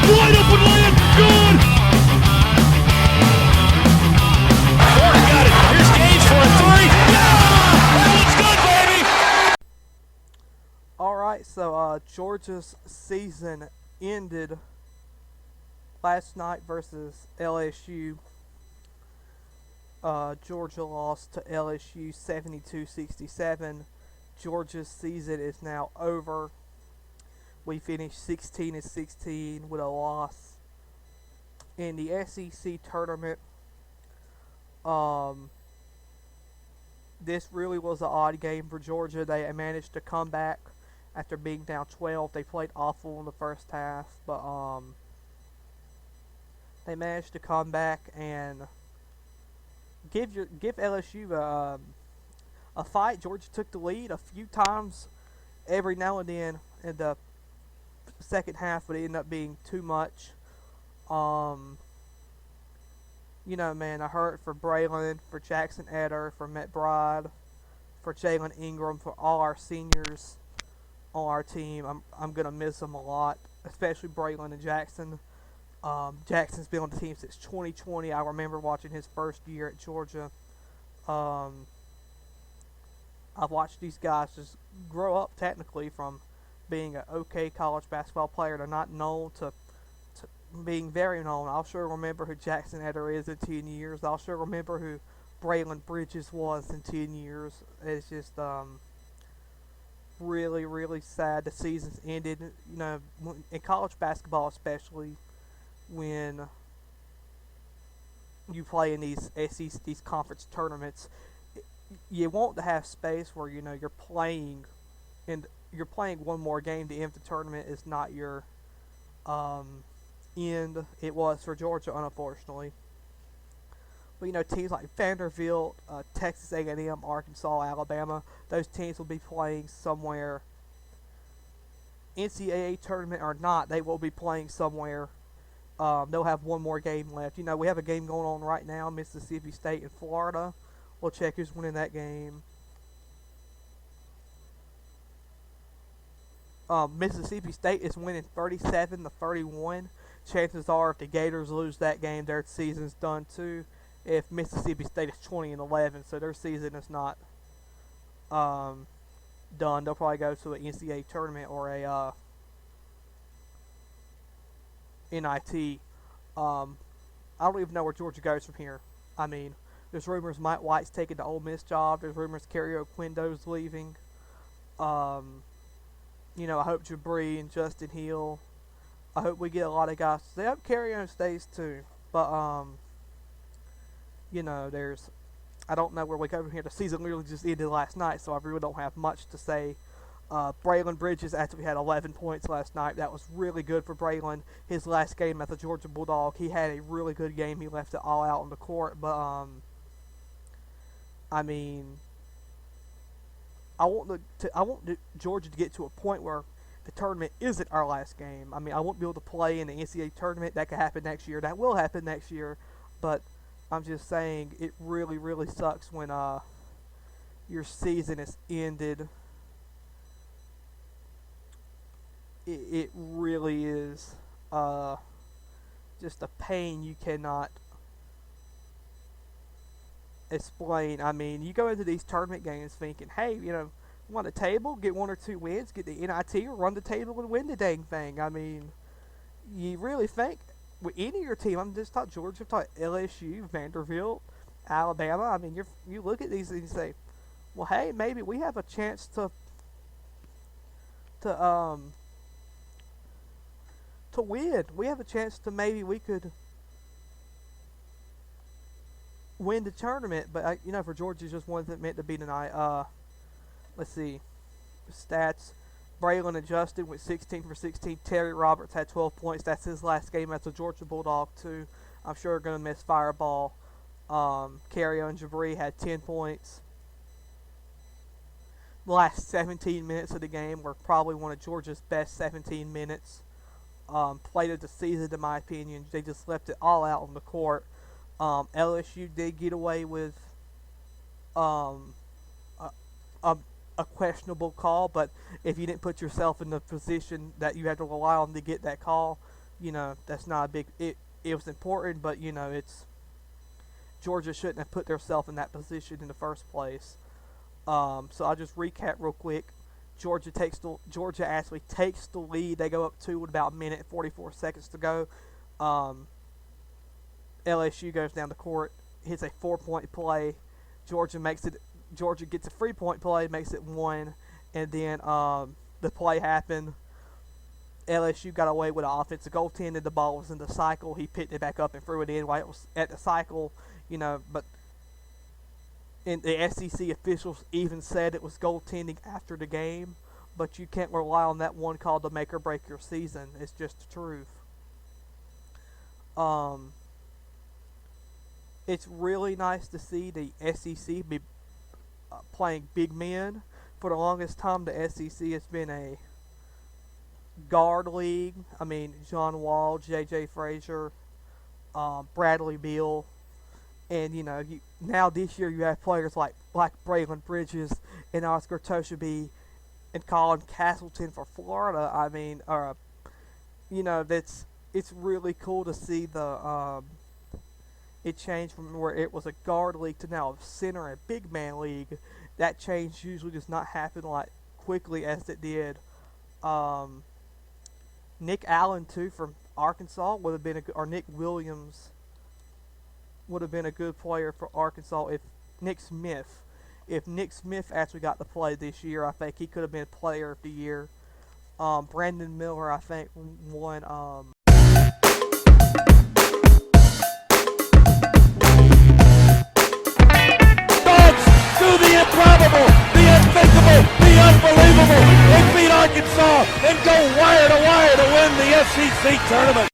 Wide open layup. Good. Ford got it. Here's Gage for a three. Yeah! That one's good, baby. Alright, so Georgia's season ended last night versus LSU. Georgia lost to LSU 72-67. Georgia's season is now over. We finished 16-16 with a loss in the SEC tournament. This really was an odd game for Georgia. They managed to come back after being down 12. They played awful in the first half, but they managed to come back and give LSU a fight. Georgia took the lead a few times every now and then in the second half, but it ended up being too much. Man, I hurt for Braylon, for Jackson Eder, for McBride, for Jalen Ingram, for all our seniors on our team. I'm gonna miss them a lot, especially Braylon and Jackson. Jackson's been on the team since 2020. I remember watching his first year at Georgia. I've watched these guys just grow up technically from being an okay college basketball player to not known to being very known. I'll sure remember who Jackson Eder is in 10 years. I'll sure remember who Braylon Bridges was in 10 years. It's just really, really sad the season's ended. In college basketball especially, when you play in these SEC, these conference tournaments, you want to have space where you're playing, and you're playing one more game to end the tournament. Is not your end. It was for Georgia, unfortunately. But teams like Vanderbilt, Texas A&M, Arkansas, Alabama, those teams will be playing somewhere. NCAA tournament or not, they will be playing somewhere. They'll have one more game left. We have a game going on right now, Mississippi State and Florida. We'll check who's winning that game. Mississippi State is winning 37-31. Chances are, if the Gators lose that game, their season's done too. If Mississippi State is 20-11, so their season is not done. They'll probably go to an NCAA tournament or a NIT. I don't even know where Georgia goes from here. I mean, there's rumors Mike White's taking the Ole Miss job. There's rumors Kerry Oquindo's leaving. I hope Jabri and Justin Hill. I hope we get a lot of guys. I hope Kerry stays too. But there's. I don't know where we go from here. The season literally just ended last night, so I really don't have much to say. Braylon Bridges actually had 11 points last night. That was really good for Braylon. His last game at the Georgia Bulldog, he had a really good game. He left it all out on the court, but I want Georgia to get to a point where the tournament isn't our last game. I won't be able to play in the NCAA tournament. That could happen next year. That will happen next year, but I'm just saying it really, really sucks when your season is ended. It really is just a pain you cannot explain. You go into these tournament games thinking, hey, won the table, get one or two wins, get the NIT, or run the table and win the dang thing. You really think with any of your team, I'm just talking Georgia, I'm talking LSU, Vanderbilt, Alabama. You look at these and you say, well, hey, maybe we have a chance to win. We have a chance to maybe we could win the tournament. But for Georgia, it just wasn't meant to be tonight. Let's see, stats. Braylon and Justin went 16 for 16. Terry Roberts had 12 points. That's his last game as a Georgia Bulldog too. I'm sure going to miss Fireball. Carrio and Jabri had 10 points. The last 17 minutes of the game were probably one of Georgia's best 17 minutes played of the season, in my opinion. They just left it all out on the court. LSU did get away with a questionable call, but if you didn't put yourself in the position that you had to rely on to get that call, that's not a big. It was important, but it's Georgia shouldn't have put themselves in that position in the first place. So I'll just recap real quick. Georgia actually takes the lead. They go up two with about a minute and 44 seconds to go. LSU goes down the court, hits a 4-point play. Georgia makes it. Georgia gets a 3-point play, makes it one, and then the play happened. LSU got away with an offensive goaltending. The ball was in the cycle. He picked it back up and threw it in while it was at the cycle. But and the SEC officials even said it was goaltending after the game. But you can't rely on that one call to make or break your season. It's just the truth. It's really nice to see the SEC be playing big men. For the longest time, the SEC has been a guard league. I mean, John Wall, J.J. Frazier, Bradley Beal, and now this year you have players like Braylon Bridges and Oscar Toshabe and Colin Castleton for Florida. I mean, it's really cool to see the it changed from where it was a guard league to now a center and big man league. That change usually does not happen like quickly as it did. Nick Allen too from Arkansas would have been or Nick Williams would have been a good player for Arkansas if Nick Smith actually got to play this year. I think he could have been player of the year. Brandon Miller I think won Do the improbable, the unthinkable, the unbelievable. They beat Arkansas and go wire to wire to win the SEC tournament.